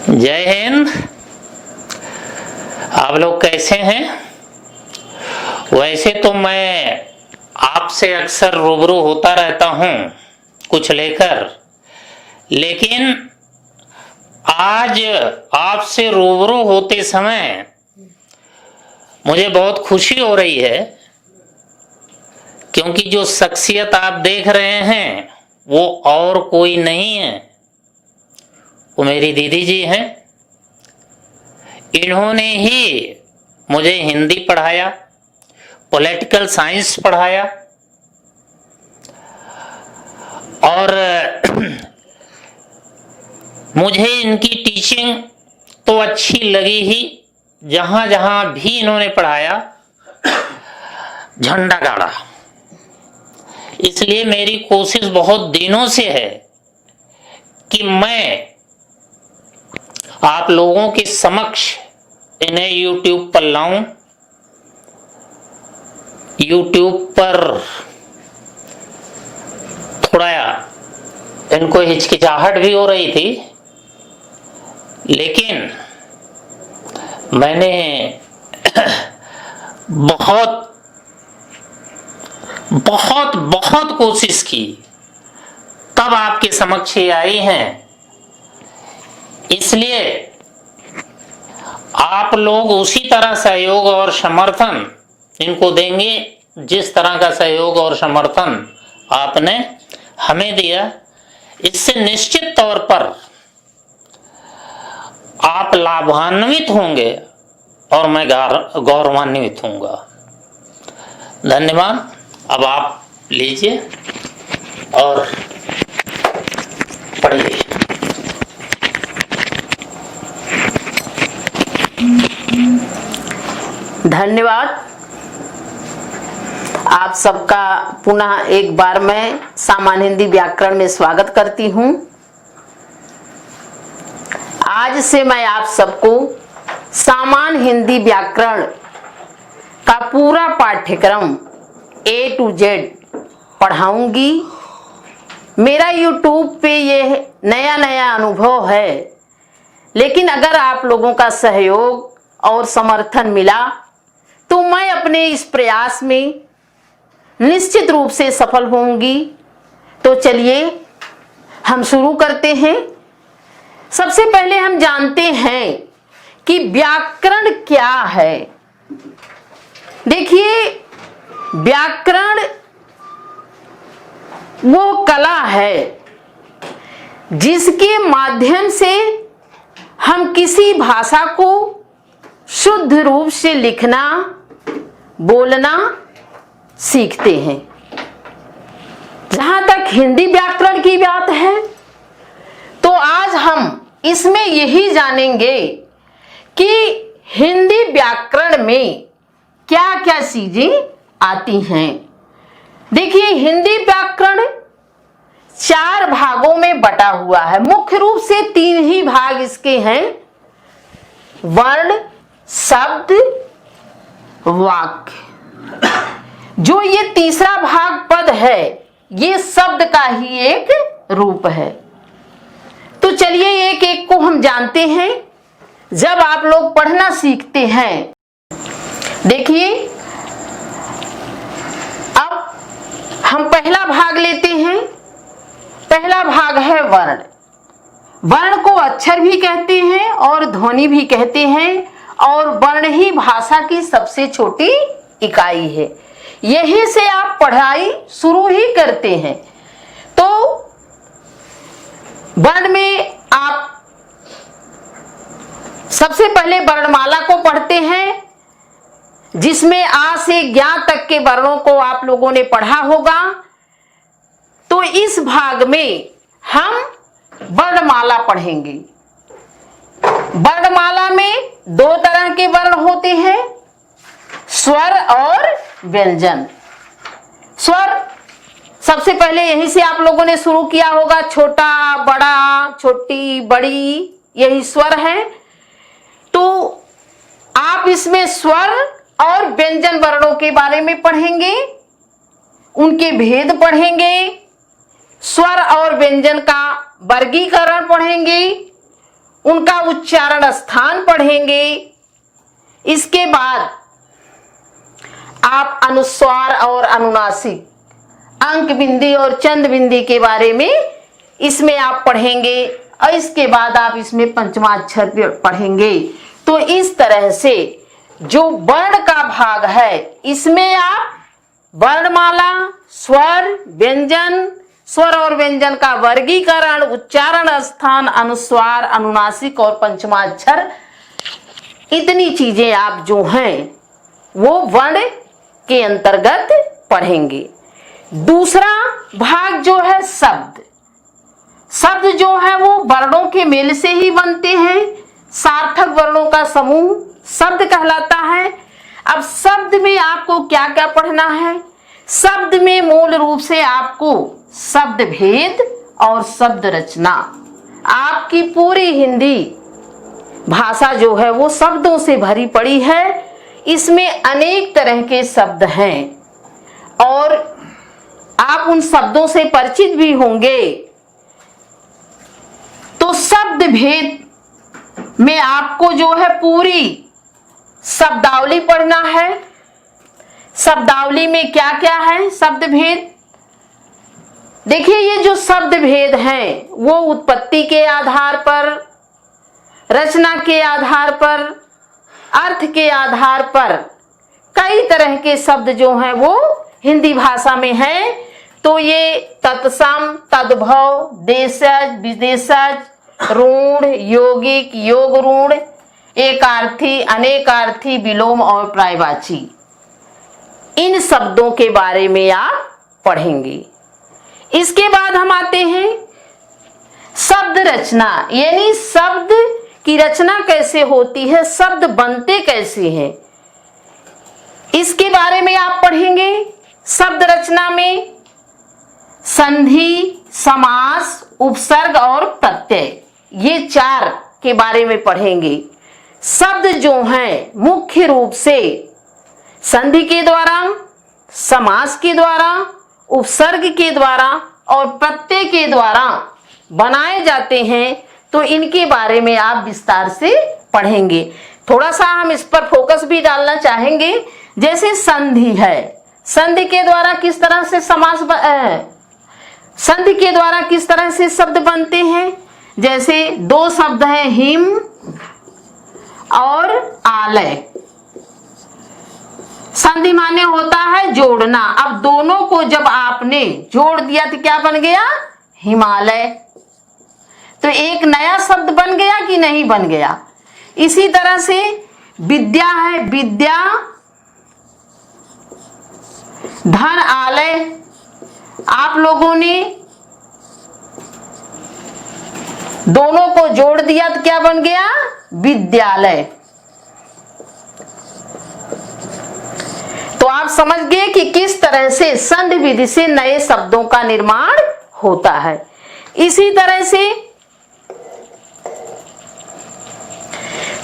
जय हिंद। आप लोग कैसे हैं? वैसे तो मैं आपसे अक्सर रूबरू होता रहता हूं कुछ लेकर, लेकिन आज आपसे रूबरू होते समय मुझे बहुत खुशी हो रही है, क्योंकि जो शख्सियत आप देख रहे हैं वो और कोई नहीं है, वो मेरी दीदी जी हैं। इन्होंने ही मुझे हिंदी पढ़ाया, पॉलिटिकल साइंस पढ़ाया और मुझे इनकी टीचिंग तो अच्छी लगी ही। जहां जहां भी इन्होंने पढ़ाया झंडा गाड़ा। इसलिए मेरी कोशिश बहुत दिनों से है कि मैं आप लोगों के समक्ष इन्हें YouTube पर लाऊं। YouTube पर थोड़ा इनको हिचकिचाहट भी हो रही थी, लेकिन मैंने बहुत बहुत बहुत कोशिश की, तब आपके समक्ष ये आई हैं। इसलिए आप लोग उसी तरह सहयोग और समर्थन इनको देंगे जिस तरह का सहयोग और समर्थन आपने हमें दिया। इससे निश्चित तौर पर आप लाभान्वित होंगे और मैं गौरवान्वित होऊंगा। धन्यवाद। अब आप लीजिए और पढ़िए। धन्यवाद। आप सबका पुनः एक बार मैं सामान्य हिंदी व्याकरण में स्वागत करती हूं। आज से मैं आप सबको सामान्य हिंदी व्याकरण का पूरा पाठ्यक्रम A to Z पढ़ाऊंगी। मेरा YouTube पे ये नया अनुभव है, लेकिन अगर आप लोगों का सहयोग और समर्थन मिला तो मैं अपने इस प्रयास में निश्चित रूप से सफल होंगी। तो चलिए हम शुरू करते हैं। सबसे पहले हम जानते हैं कि व्याकरण क्या है। देखिए, व्याकरण वो कला है जिसके माध्यम से हम किसी भाषा को शुद्ध रूप से लिखना, बोलना सीखते हैं। जहां तक हिंदी व्याकरण की बात है, तो आज हम इसमें यही जानेंगे कि हिंदी व्याकरण में क्या क्या चीजें आती हैं। देखिए, हिंदी व्याकरण 4 भागों में बटा हुआ है। मुख्य रूप से 3 ही भाग इसके हैं: वर्ण, शब्द, वाक्य। जो ये तीसरा भाग पद है, ये शब्द का ही एक रूप है। तो चलिए एक एक को हम जानते हैं। जब आप लोग पढ़ना सीखते हैं, देखिए अब हम पहला भाग लेते हैं। पहला भाग है वर्ण। वर्ण को अक्षर भी कहते हैं और ध्वनि भी कहते हैं, और वर्ण ही भाषा की सबसे छोटी इकाई है। यहीं से आप पढ़ाई शुरू ही करते हैं। तो वर्ण में आप सबसे पहले वर्णमाला को पढ़ते हैं, जिसमें आ से ज्ञा तक के वर्णों को आप लोगों ने पढ़ा होगा। तो इस भाग में हम वर्णमाला पढ़ेंगे। वर्णमाला में 2 तरह के वर्ण होते हैं, स्वर और व्यंजन। स्वर सबसे पहले यहीं से आप लोगों ने शुरू किया होगा। छोटा, बड़ा, छोटी, बड़ी, यही स्वर है। तो आप इसमें स्वर और व्यंजन वर्णों के बारे में पढ़ेंगे, उनके भेद पढ़ेंगे, स्वर और व्यंजन का वर्गीकरण पढ़ेंगे, उनका उच्चारण स्थान पढ़ेंगे। इसके बाद आप अनुस्वार और अनुनासिक, अंक बिंदी और चंद बिंदी के बारे में इसमें आप पढ़ेंगे और इसके बाद आप इसमें पंचमाक्षर पढ़ेंगे। तो इस तरह से जो वर्ण का भाग है इसमें आप वर्णमाला, स्वर, व्यंजन, स्वर और व्यंजन का वर्गीकरण, उच्चारण स्थान, अनुस्वार, अनुनासिक और पंचमाक्षर, इतनी चीजें आप जो हैं वो वर्ण के अंतर्गत पढ़ेंगे। दूसरा भाग जो है शब्द। शब्द जो है वो वर्णों के मेल से ही बनते हैं। सार्थक वर्णों का समूह शब्द कहलाता है। अब शब्द में आपको क्या क्या पढ़ना है? शब्द में मूल रूप से आपको शब्द भेद और शब्द रचना। आपकी पूरी हिंदी भाषा जो है वो शब्दों से भरी पड़ी है। इसमें अनेक तरह के शब्द हैं और आप उन शब्दों से परिचित भी होंगे। तो शब्द भेद में आपको जो है पूरी शब्दावली पढ़ना है। शब्दावली में क्या क्या है? शब्द भेद, देखिए ये जो शब्द भेद हैं वो उत्पत्ति के आधार पर, रचना के आधार पर, अर्थ के आधार पर कई तरह के शब्द जो हैं वो हिंदी भाषा में हैं। तो ये तत्सम, तद्भव, देशज, विदेशज, रूढ़, यौगिक, योग रूढ़, एकार्थी, अनेकार्थी, विलोम और पर्यायवाची, इन शब्दों के बारे में आप पढ़ेंगे। इसके बाद हम आते हैं शब्द रचना, यानी शब्द की रचना कैसे होती है, शब्द बनते कैसे हैं, इसके बारे में आप पढ़ेंगे। शब्द रचना में संधि, समास, उपसर्ग और प्रत्यय, ये चार के बारे में पढ़ेंगे। शब्द जो हैं मुख्य रूप से संधि के द्वारा, समास के द्वारा, उपसर्ग के द्वारा और प्रत्यय के द्वारा बनाए जाते हैं। तो इनके बारे में आप विस्तार से पढ़ेंगे। थोड़ा सा हम इस पर फोकस भी डालना चाहेंगे। जैसे संधि है, संधि के द्वारा किस तरह से संधि के द्वारा किस तरह से शब्द बनते हैं। जैसे दो शब्द हैं, हिम और आलय। संधि माने होता है जोड़ना। अब दोनों को जब आपने जोड़ दिया तो क्या बन गया? हिमालय। तो एक नया शब्द बन गया कि नहीं बन गया? इसी तरह से विद्या है, विद्या, धन, आलय। आप लोगों ने दोनों को जोड़ दिया तो क्या बन गया? विद्यालय। तो आप समझ गए कि किस तरह से संधि विधि से नए शब्दों का निर्माण होता है। इसी तरह से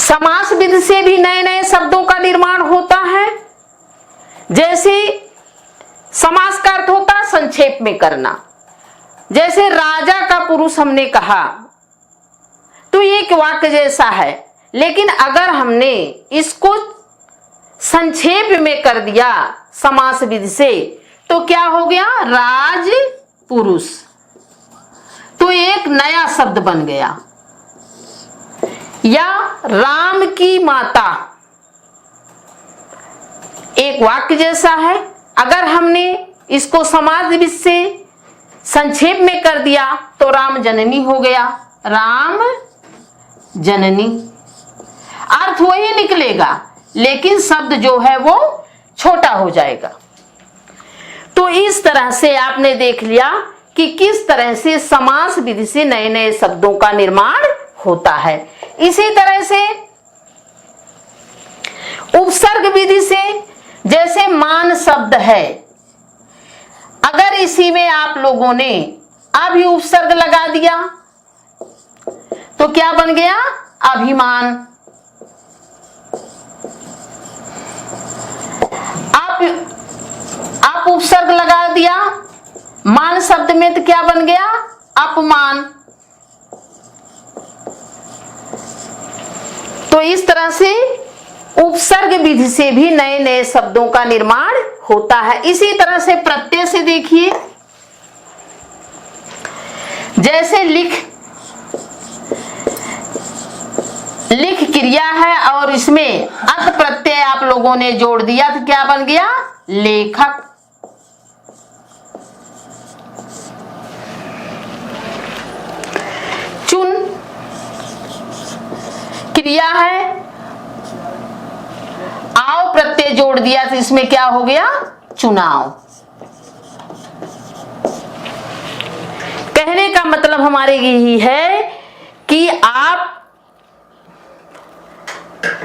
समास विधि से भी नए नए शब्दों का निर्माण होता है। जैसे समास का अर्थ होता है संक्षेप में करना। जैसे राजा का पुरुष हमने कहा तो ये एक वाक्य जैसा है, लेकिन अगर हमने इसको संक्षेप में कर दिया समास विधि से तो क्या हो गया? राज पुरुष। तो एक नया शब्द बन गया। या राम की माता, एक वाक्य जैसा है, अगर हमने इसको समास विधि से संक्षेप में कर दिया तो राम जननी हो गया। राम जननी, अर्थ वही निकलेगा लेकिन शब्द जो है वो छोटा हो जाएगा। तो इस तरह से आपने देख लिया कि किस तरह से समास विधि से नए नए शब्दों का निर्माण होता है। इसी तरह से उपसर्ग विधि से, जैसे मान शब्द है, अगर इसी में आप लोगों ने अभी उपसर्ग लगा दिया तो क्या बन गया? अभिमान। आप उपसर्ग लगा दिया मान शब्द में तो क्या बन गया? अपमान। तो इस तरह से उपसर्ग विधि से भी नए नए शब्दों का निर्माण होता है। इसी तरह से प्रत्यय से देखिए, जैसे लिख क्रिया है और इसमें अत प्रत्यय आप लोगों ने जोड़ दिया तो क्या बन गया? लेखक। चुन क्रिया है, आओ प्रत्यय जोड़ दिया तो इसमें क्या हो गया? चुनाव। कहने का मतलब हमारे यही है कि आप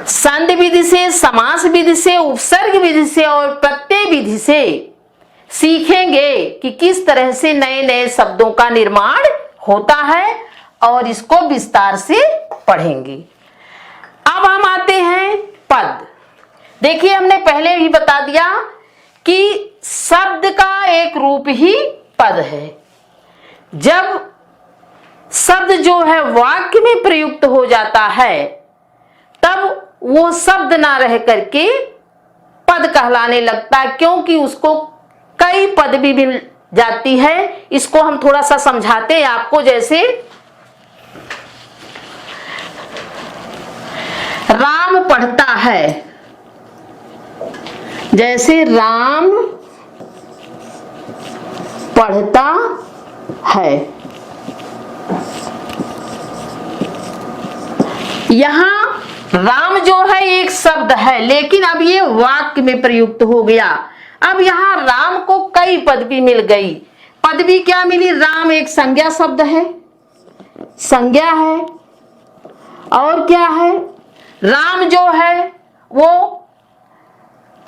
संधि विधि से, समास विधि से, उपसर्ग विधि से और प्रत्यय विधि से सीखेंगे कि किस तरह से नए नए शब्दों का निर्माण होता है और इसको विस्तार से पढ़ेंगे। अब हम आते हैं पद। देखिए, हमने पहले भी बता दिया कि शब्द का एक रूप ही पद है। जब शब्द जो है वाक्य में प्रयुक्त हो जाता है तब वो शब्द ना रह करके पद कहलाने लगता है, क्योंकि उसको कई पदवी मिल जाती है। इसको हम थोड़ा सा समझाते हैं आपको। जैसे राम पढ़ता है, जैसे राम पढ़ता है, यहां राम जो है एक शब्द है, लेकिन अब ये वाक्य में प्रयुक्त हो गया। अब यहां राम को कई पदवी मिल गई। पदवी क्या मिली? राम एक संज्ञा शब्द है, संज्ञा है। और क्या है? राम जो है वो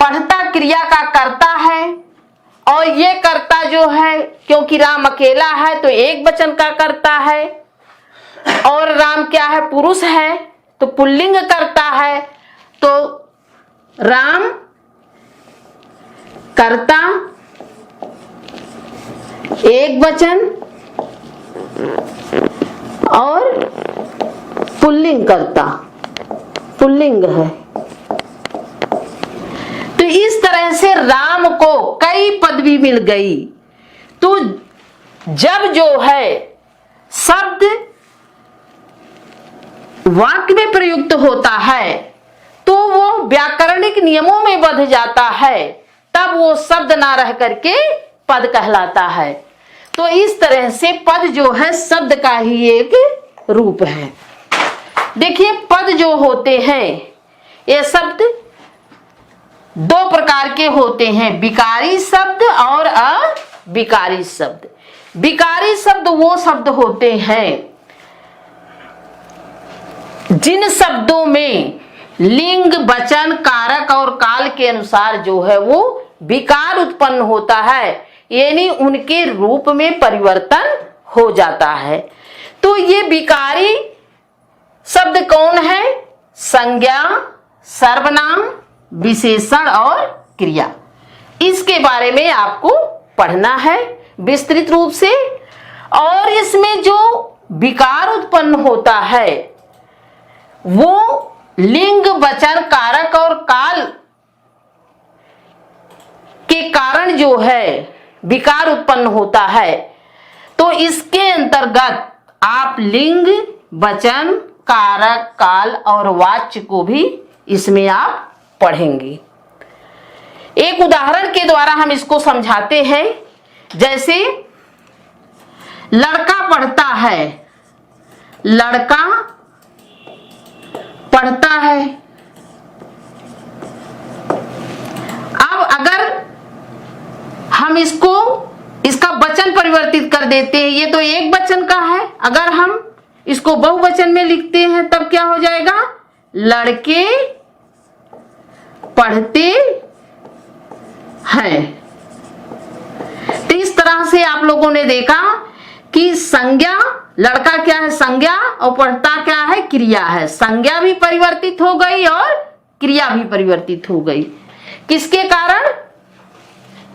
पढ़ता क्रिया का कर्ता है, और ये कर्ता जो है, क्योंकि राम अकेला है तो एक वचन का कर्ता है, और राम क्या है? पुरुष है तो पुल्लिंग करता है। तो राम कर्ता एक वचन और पुल्लिंग करता, पुल्लिंग है। तो इस तरह से राम को कई पदवी मिल गई। तो जब जो है शब्द वाक्य में प्रयुक्त होता है तो वो व्याकरणिक नियमों में बंध जाता है, तब वो शब्द ना रह करके पद कहलाता है। तो इस तरह से पद जो है शब्द का ही एक रूप है। देखिए, पद जो होते हैं ये शब्द दो प्रकार के होते हैं, विकारी शब्द और अविकारी शब्द। विकारी शब्द वो शब्द होते हैं जिन शब्दों में लिंग, वचन, कारक और काल के अनुसार जो है वो विकार उत्पन्न होता है, यानी उनके रूप में परिवर्तन हो जाता है। तो ये विकारी शब्द कौन है? संज्ञा, सर्वनाम, विशेषण और क्रिया। इसके बारे में आपको पढ़ना है विस्तृत रूप से। और इसमें जो विकार उत्पन्न होता है वो लिंग, वचन, कारक और काल के कारण जो है विकार उत्पन्न होता है। तो इसके अंतर्गत आप लिंग, वचन, कारक, काल और वाच्य को भी इसमें आप पढ़ेंगे। एक उदाहरण के द्वारा हम इसको समझाते हैं। जैसे लड़का पढ़ता है, लड़का पढ़ता है। अब अगर हम इसका वचन परिवर्तित कर देते हैं, ये तो एक वचन का है, अगर हम इसको बहुवचन में लिखते हैं तब क्या हो जाएगा? लड़के पढ़ते हैं। तो इस तरह से आप लोगों ने देखा कि संज्ञा, लड़का क्या है? संज्ञा, और पढ़ता क्या है? क्रिया है। संज्ञा भी परिवर्तित हो गई और क्रिया भी परिवर्तित हो गई। किसके कारण?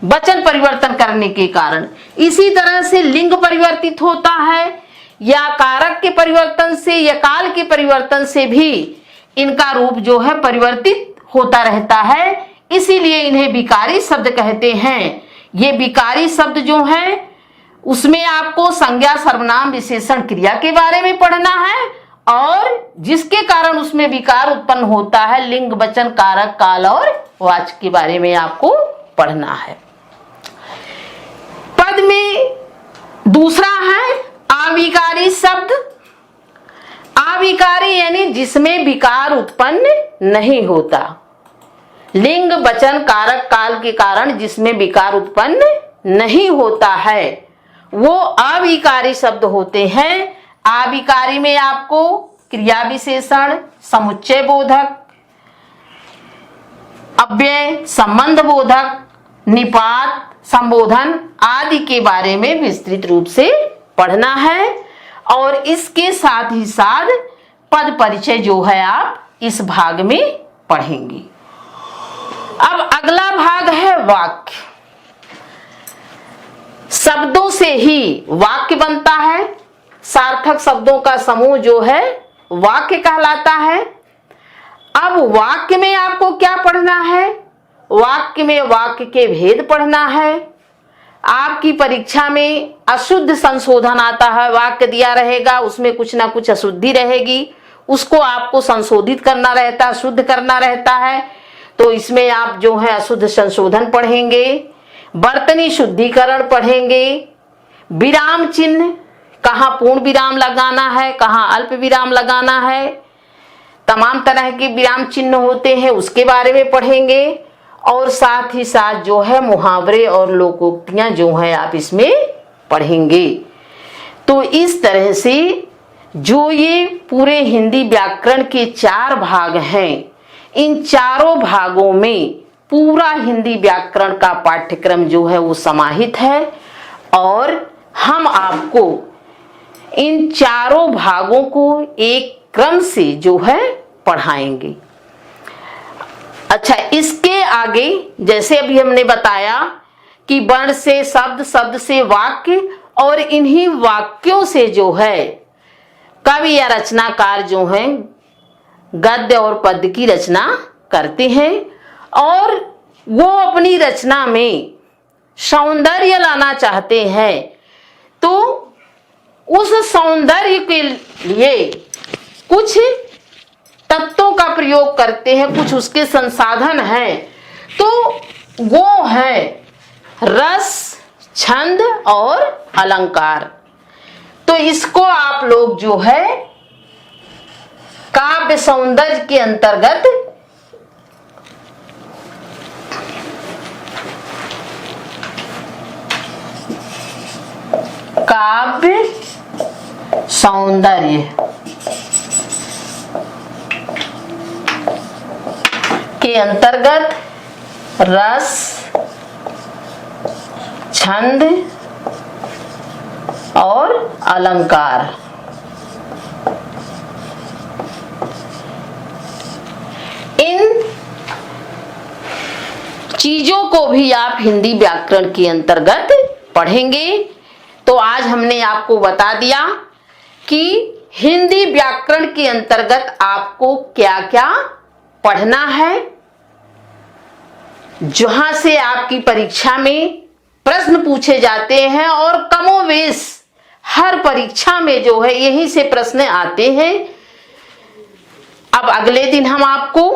वचन परिवर्तन करने के कारण। इसी तरह से लिंग परिवर्तित होता है, या कारक के परिवर्तन से या काल के परिवर्तन से भी इनका रूप जो है परिवर्तित होता रहता है, इसीलिए इन्हें विकारी शब्द कहते हैं। ये विकारी शब्द जो है उसमें आपको संज्ञा, सर्वनाम, विशेषण, क्रिया के बारे में पढ़ना है और जिसके कारण उसमें विकार उत्पन्न होता है लिंग, वचन, कारक, काल और वाचक के बारे में आपको पढ़ना है। पद में दूसरा है अविकारी शब्द। अविकारी यानी जिसमें विकार उत्पन्न नहीं होता। लिंग, वचन, कारक, काल के कारण जिसमें विकार उत्पन्न नहीं होता है वो अविकारी शब्द होते हैं। अविकारी में आपको क्रिया विशेषण, समुच्चय बोधक, अव्यय, संबंध बोधक, निपात, संबोधन आदि के बारे में विस्तृत रूप से पढ़ना है और इसके साथ ही साथ पद परिचय जो है आप इस भाग में पढ़ेंगे। अब अगला भाग है वाक्य। शब्दों से ही वाक्य बनता है। सार्थक शब्दों का समूह जो है वाक्य कहलाता है। अब वाक्य में आपको क्या पढ़ना है? वाक्य में वाक्य के भेद पढ़ना है। आपकी परीक्षा में अशुद्ध संशोधन आता है, वाक्य दिया रहेगा उसमें कुछ ना कुछ अशुद्धि रहेगी, उसको आपको संशोधित करना रहता है, शुद्ध करना रहता है। तो इसमें आप जो है अशुद्ध संशोधन पढ़ेंगे, वर्तनी शुद्धिकरण पढ़ेंगे, विराम चिन्ह, कहाँ पूर्ण विराम लगाना है, कहाँ अल्प विराम लगाना है, तमाम तरह के विराम चिन्ह होते हैं उसके बारे में पढ़ेंगे और साथ ही साथ जो है मुहावरे और लोकोक्तियां जो है आप इसमें पढ़ेंगे। तो इस तरह से जो ये पूरे हिंदी व्याकरण के 4 भाग हैं, इन चारों भागों में पूरा हिंदी व्याकरण का पाठ्यक्रम जो है वो समाहित है और हम आपको इन चारों भागों को एक क्रम से जो है पढ़ाएंगे। अच्छा, इसके आगे जैसे अभी हमने बताया कि वर्ण से शब्द, शब्द से वाक्य और इन्हीं वाक्यों से जो है कवि या रचनाकार जो हैं गद्य और पद्य की रचना करते हैं और वो अपनी रचना में सौंदर्य लाना चाहते हैं तो उस सौंदर्य के लिए कुछ तत्वों का प्रयोग करते हैं, कुछ उसके संसाधन हैं। तो वो है रस, छंद और अलंकार। तो इसको आप लोग जो है काव्य सौंदर्य के अंतर्गत काव्य सौंदर्य के अंतर्गत रस, छंद और अलंकार इन चीजों को भी आप हिंदी व्याकरण के अंतर्गत पढ़ेंगे। तो आज हमने आपको बता दिया कि हिंदी व्याकरण के अंतर्गत आपको क्या क्या पढ़ना है, जहां से आपकी परीक्षा में प्रश्न पूछे जाते हैं और कमोवेश हर परीक्षा में जो है यही से प्रश्न आते हैं। अब अगले दिन हम आपको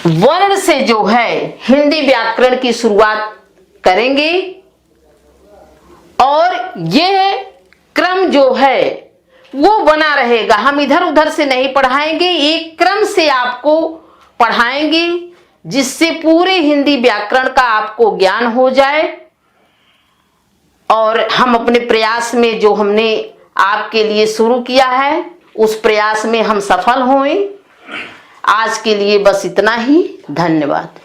वर्ण से जो है हिंदी व्याकरण की शुरुआत करेंगे और यह क्रम जो है वो बना रहेगा। हम इधर उधर से नहीं पढ़ाएंगे, एक क्रम से आपको पढ़ाएंगे जिससे पूरे हिंदी व्याकरण का आपको ज्ञान हो जाए और हम अपने प्रयास में जो हमने आपके लिए शुरू किया है उस प्रयास में हम सफल हों। आज के लिए बस इतना ही। धन्यवाद।